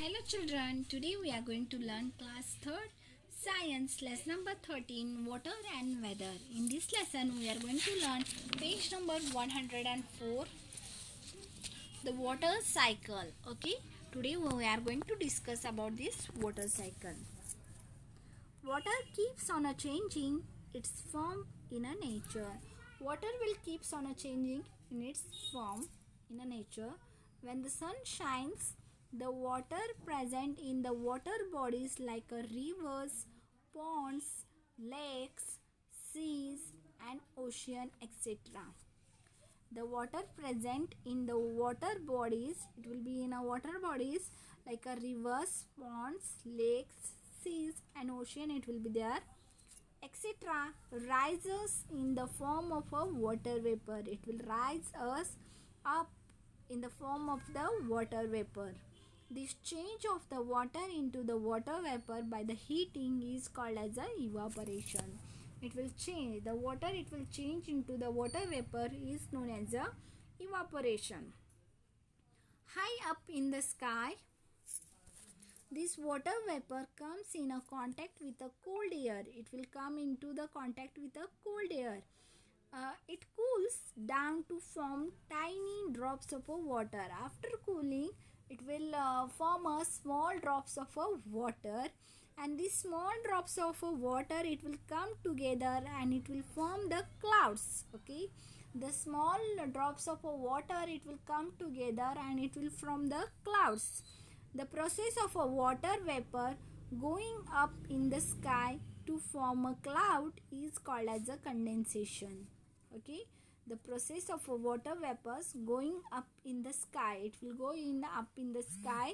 Hello children, today we are going to learn class 3rd science lesson number 13 water and weather. In this lesson we are going to learn page number 104 the water cycle. Okay, today we are going to discuss about this water cycle. Water keeps on a changing its form in a nature. Water will keeps on a changing in its form in a nature. When the sun shines, the water present in the water bodies like rivers, ponds, lakes, seas and ocean, etc. The water present in the water bodies, it will be in a water bodies like rivers, ponds, lakes, seas and ocean, it will be there, etc. rises in the form of a water vapor. It will rise us up in the form of the water vapor. This change of the water into the water vapor by the heating is called as a evaporation. It will change the water, it will change into the water vapor is known as a evaporation. High up in the sky, this water vapor comes in a contact with a cold air. It will come into the contact with a cold air. It cools down to form tiny drops of water. After cooling, it will form a small drops of water, and these small drops of water, it will come together and it will form the clouds. Okay, the small drops of water, it will come together and it will form the clouds. The process of a water vapor going up in the sky to form a cloud is called as a condensation. Okay, the process of water vapors going up in the sky, it will go up in the sky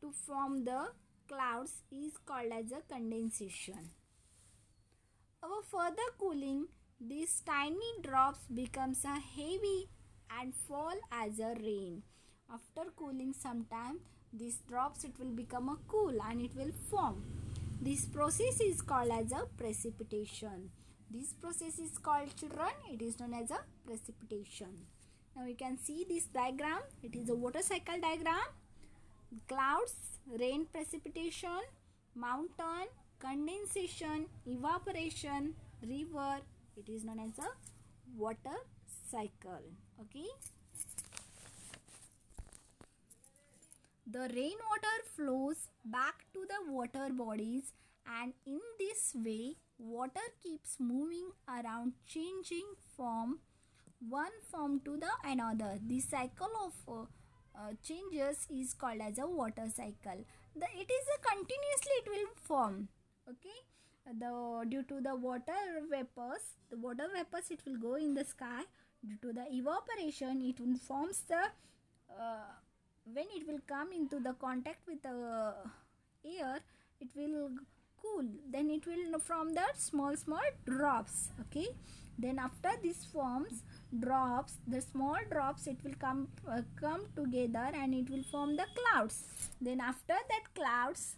to form the clouds is called as a condensation. Our further cooling, these tiny drops becomes a heavy and fall as a rain. After cooling sometime, these drops, it will become a cool and it will form. This process is called as a precipitation. This process is called, children, it is known as a precipitation. Now you can see this diagram. It is a water cycle diagram. Clouds, rain, precipitation, mountain, condensation, evaporation, river. It is known as a water cycle. Okay. The rainwater flows back to the water bodies, and in this way water keeps moving around, changing from one form to the another. The cycle of changes is called as a water cycle. It is a continuously it will form. Okay, due to the water vapors, it will go in the sky. Due to the evaporation, it will forms the when it will come into the contact with the air, it will cool, then it will from the small drops. Okay, then after this forms drops, the small drops, it will come together and it will form the clouds. Then after that clouds,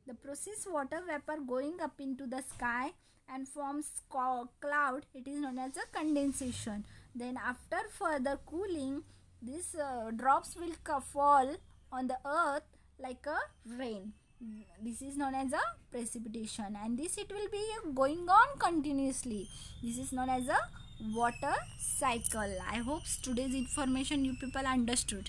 the process water vapor going up into the sky and forms cloud, it is known as a condensation. Then after further cooling, these drops will fall on the earth like a rain. This is known as a precipitation, and this it will be going on continuously. This is known as a water cycle. I hope today's information you people understood.